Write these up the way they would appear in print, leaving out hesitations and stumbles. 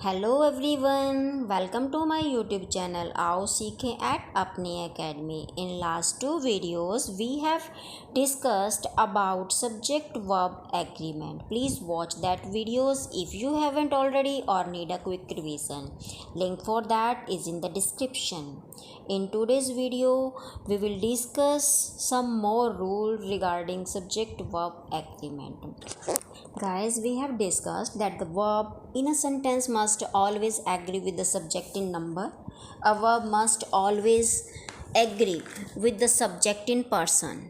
Hello everyone, welcome to my YouTube channel. आओ सीखें at अपनी एकेडमी। In last two videos we have discussed about subject verb agreement. Please watch that videos if you haven't already और need a quick revision. Link for that is in the description. In today's video, we will discuss some more rules regarding subject-verb agreement. Guys, we have discussed that the verb in a sentence must always agree with the subject in number. A verb must always agree with the subject in person.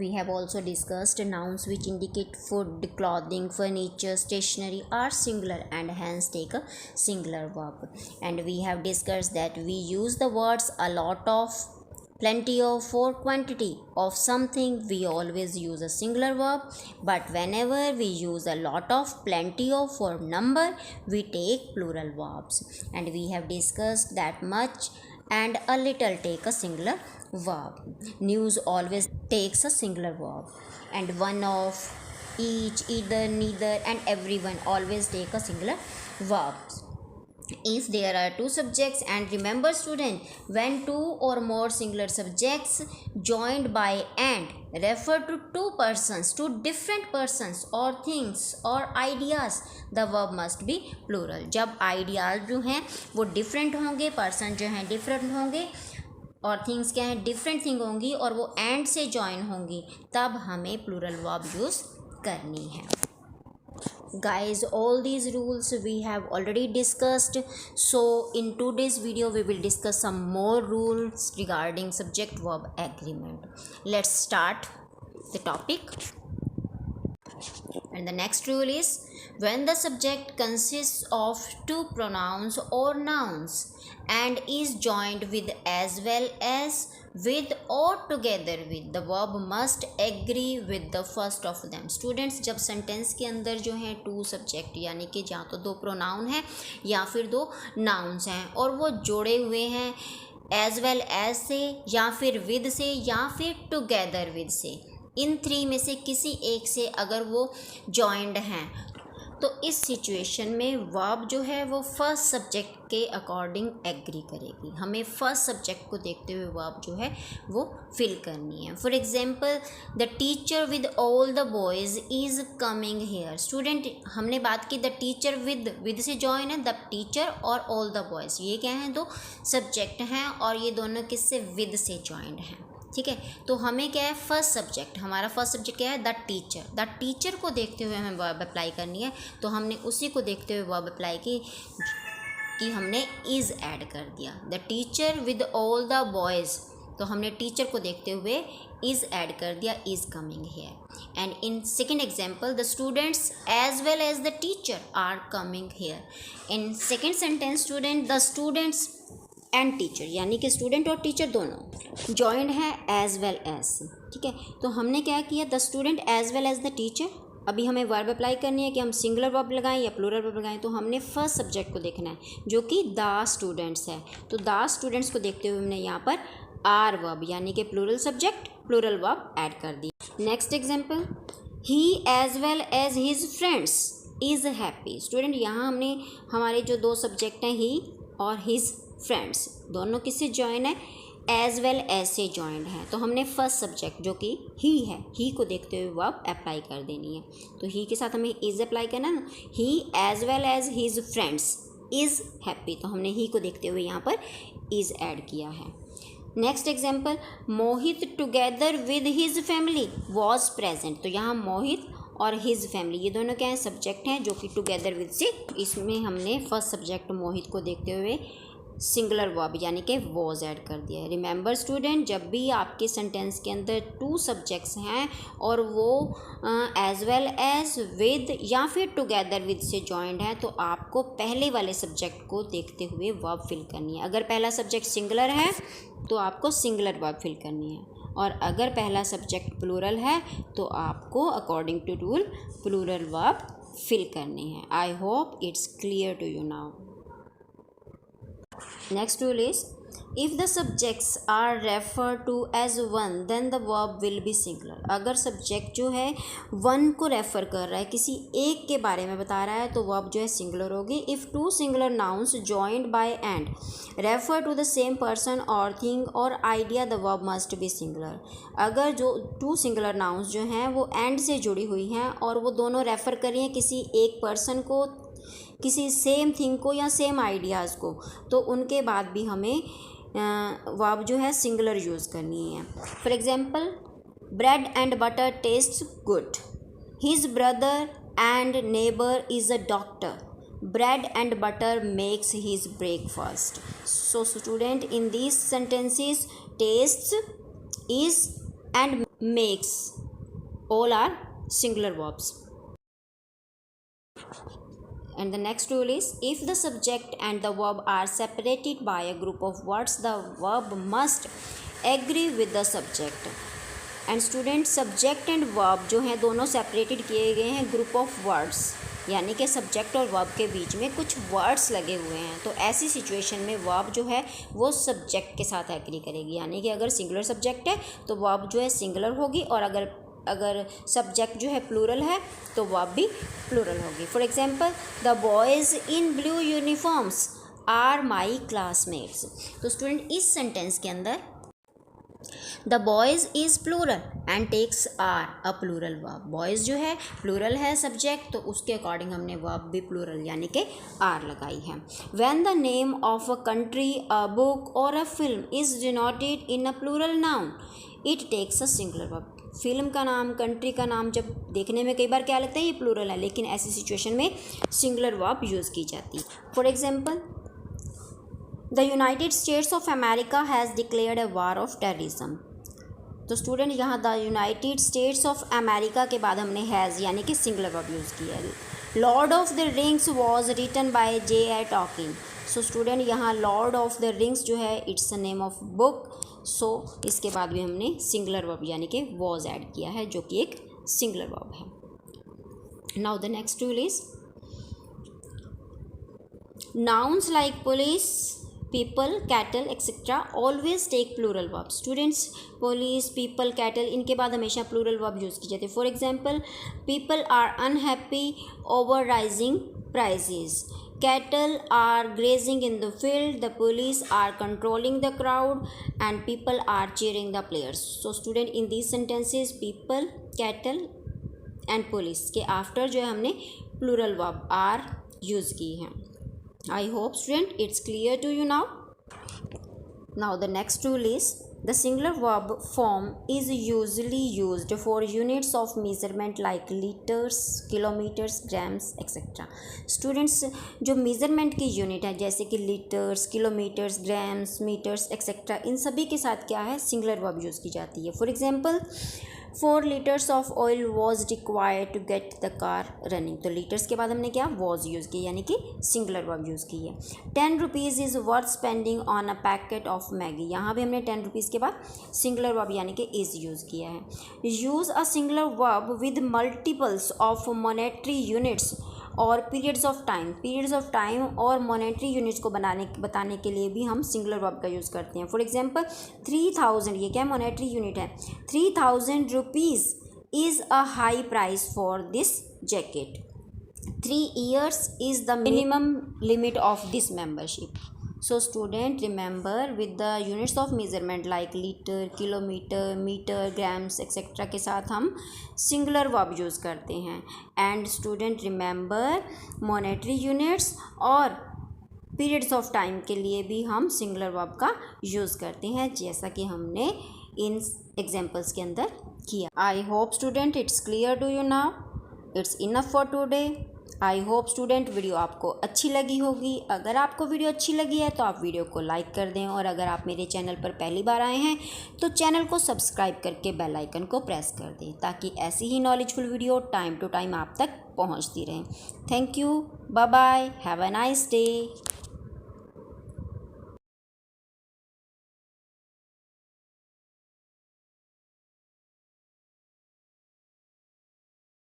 We have also discussed nouns which indicate food, clothing, furniture, stationery are singular and hence take a singular verb. And we have discussed that we use the words a lot of, plenty of, for quantity of something we always use a singular verb, but whenever we use a lot of, plenty of, for number we take plural verbs. And we have discussed that much and a little take a singular verb. News always takes a singular verb, and one of, each, either, neither and everyone always take a singular verb. If there are two subjects, and remember student, when two or more singular subjects joined by and refer to two persons, two different persons or things or ideas, the verb must be plural. जब ideas जो हैं वो different होंगे, person जो हैं different होंगे और things क्या हैं डिफरेंट थिंग होंगी और वो एंड से जॉइन होंगी, तब हमें प्लूरल वर्ब यूज़ करनी है. Guys, all these rules we have already discussed, so in today's video we will discuss some more rules regarding subject verb agreement. Let's start the topic. And the next rule is, when the subject consists of two pronouns or nouns and is joined with, as well as, with or together with, the verb must agree with the first of them. Students, जब sentence के अंदर जो है to subject यानी कि या तो दो प्रोनाउन हैं या फिर दो नाउन्स हैं और वो जोड़े हुए हैं एज वेल एज से या फिर विद से या फिर टुगेदर विद से, इन थ्री में से किसी एक से अगर वो जॉइंड हैं, तो इस सिचुएशन में वर्ब जो है वो फर्स्ट सब्जेक्ट के अकॉर्डिंग एग्री करेगी. हमें फर्स्ट सब्जेक्ट को देखते हुए वर्ब जो है वो फिल करनी है. For example, the teacher with all the boys is coming hair. Student, हमने बात की द टीचर विद से जॉइन है द टीचर और ऑल द बॉयज़, ये क्या हैं, दो सब्जेक्ट हैं और ये दोनों किससे, विद से जॉइंड हैं. ठीक है, तो हमें क्या है, फर्स्ट सब्जेक्ट, हमारा फर्स्ट सब्जेक्ट क्या है, द टीचर. द टीचर को देखते हुए हमें वर्ब अप्लाई करनी है, तो हमने उसी को देखते हुए वर्ब अप्लाई की कि हमने इज़ ऐड कर दिया. The teacher with all the boys, तो हमने टीचर को देखते हुए इज़ ऐड कर दिया, is coming here. And in second example, the students as well as the teacher are coming here. In second sentence student, the students and teacher, यानी कि स्टूडेंट और टीचर दोनों जॉइंड है एज वेल एज से. ठीक है, तो हमने क्या किया, the student as well as the teacher. अभी हमें वर्ब अप्लाई करनी है कि हम सिंगुलर वर्ब लगाएं या प्लूरल वर्ब लगाएं, तो हमने फर्स्ट सब्जेक्ट को देखना है जो कि द स्टूडेंट्स है. तो द स्टूडेंट्स को देखते हुए हमने यहाँ पर आर वर्ब यानी कि plural subject plural verb add कर दी. Next example, he as well as his friends is happy. Student, यहाँ हमने हमारे जो दो सब्जेक्ट हैं ही और हिज फ्रेंड्स, दोनों किससे जॉइन है, एज वेल एज से जॉइंड है. तो हमने फर्स्ट सब्जेक्ट जो कि ही है, ही को देखते हुए वर्ब अप्लाई कर देनी है. तो ही के साथ हमें इज़ अप्लाई करना है ना, he as well as his friends is happy, तो हमने ही को देखते हुए यहाँ पर इज़ ऐड किया है. Next example, Mohit together with his family was present. तो यहाँ मोहित और हिज फैमिली ये दोनों क्या हैं, सब्जेक्ट हैं जो कि टुगेदर विद से, इसमें हमने फर्स्ट सब्जेक्ट मोहित को देखते हुए सिंगुलर वर्ब यानी कि वॉज ऐड कर दिया है. रिमेंबर स्टूडेंट, जब भी आपके सेंटेंस के अंदर टू सब्जेक्ट्स हैं और वो एज वेल एज, विद या फिर टुगेदर विद से जॉइंड है, तो आपको पहले वाले सब्जेक्ट को देखते हुए वर्ब फिल करनी है. अगर पहला सब्जेक्ट सिंगुलर है तो आपको सिंगुलर वर्ब फिल करनी है, और अगर पहला सब्जेक्ट प्लूरल है तो आपको according to rule plural verb fill करनी है. I hope it's clear to you now. Next rule is if the subjects are refer to as one then the verb will be singular. अगर subject जो है one को refer कर रहा है, किसी एक के बारे में बता रहा है, तो वर्ब जो है सिंगुलर होगी। If two singular nouns joined by and refer to the same person or thing or idea the verb must be singular. अगर जो टू सिंगुलर नाउन्स जो हैं वो एंड से जुड़ी हुई हैं और वो दोनों रेफर कर रही हैं किसी एक पर्सन को, किसी सेम थिंग को या सेम आइडियाज़ को, तो उनके बाद भी हमें वर्ब जो है सिंगुलर यूज़ करनी है। For example, bread and butter taste good, his brother and neighbour is a doctor, bread and butter makes his breakfast. So student, in these sentences tastes, is and makes all are singular verbs. And the next rule is if the subject and the verb are separated by a group of words, the verb must agree with the subject. And student, subject and verb जो हैं दोनों separated किए गए हैं group of words, यानी कि subject और verb के बीच में कुछ वर्ड्स लगे हुए हैं। तो ऐसी सिचुएशन में वर्ब जो है वो सब्जेक्ट के साथ एग्री करेगी, यानी कि अगर सिंगुलर सब्जेक्ट है तो वर्ब जो है सिंगुलर होगी, और अगर सब्जेक्ट जो है प्लूरल है तो वर्ब भी प्लूरल होगी। For example, the boys in blue uniforms are my classmates. तो स्टूडेंट, इस सेंटेंस के अंदर the boys is plural and takes are a plural verb. Boys जो है प्लूरल है सब्जेक्ट, तो उसके अकॉर्डिंग हमने वर्ब भी प्लूरल यानी कि आर लगाई है। When the name of a country, a book और a film is denoted in a plural noun, it takes a singular verb. Film का नाम, कंट्री का नाम जब देखने में कई बार क्या लगता है ये प्लूरल है, लेकिन ऐसी सिचुएशन में सिंगुलर वर्ब यूज़ की जाती है। For example, the United states of America has declared a war of terrorism. तो स्टूडेंट, यहाँ the United states of America के बाद हमने हैज़ यानी कि सिंगुलर वर्ब यूज़ किया है। Lord of the Rings was written by J.R. Tolkien. So student, यहाँ लॉर्ड ऑफ द रिंग्स जो है it's a name of book, so इसके बाद भी हमने सिंगुलर वर्ब यानी कि वॉज ऐड किया है, जो कि एक सिंगुलर वर्ब है। Now the next rule is nouns like police, people, cattle, etc. always take plural verbs. Students, police, people, cattle इनके बाद हमेशा plural verb यूज़ की जाती है। For example, people are unhappy over rising prices. Cattle are grazing in the field. The police are controlling the crowd, and people are cheering the players. So student, in these sentences, people, cattle and police के after जो है हमने plural verb are use की है। I hope student it's clear to you now. Now the next rule is the singular verb form is usually used for units of measurement like liters, kilometers, grams, etc. Students, जो measurement की unit है जैसे कि litres, kilometres, grams, metres, etcetera, इन सभी के साथ क्या है सिंगुलर वर्ब यूज़ की जाती है। For example, 4 liters of oil was required to get the car running. तो लीटर्स के बाद हमने क्या वॉज यूज़ की यानी कि सिंगुलर वर्ब यूज़ की है। 10 rupees is worth spending on a packet of Maggi. यहाँ भी हमने 10 रुपीज़ के बाद सिंगुलर वर्ब यानी कि इज़ यूज़ किया है। Use a singular verb with multiples of monetary units और पीरियड्स ऑफ टाइम और मॉनेटरी यूनिट्स को बताने के लिए भी हम सिंगुलर वर्ब का यूज़ करते हैं। फॉर एग्जांपल, 3000, ये क्या मॉनेटरी यूनिट है, 3000 rupees is a high price for this jacket. 3 years is the minimum limit of this membership. So student, remember with the units of measurement like litre, kilometre, metre, grams etcetera के साथ हम singular verb use करते हैं। And student, remember monetary units और periods of time के लिए भी हम सिंगुलर वर्ब का यूज़ करते हैं, जैसा कि हमने इन एग्जाम्पल्स के अंदर किया। I hope student it's clear to you now. It's enough for today. I hope student video आपको अच्छी लगी होगी। अगर आपको वीडियो अच्छी लगी है तो आप वीडियो को लाइक कर दें, और अगर आप मेरे चैनल पर पहली बार आए हैं तो चैनल को सब्सक्राइब करके बेल आइकन को प्रेस कर दें, ताकि ऐसी ही knowledgeful video time to time आप तक पहुंचती रहें। Thank you, bye bye, have a nice day.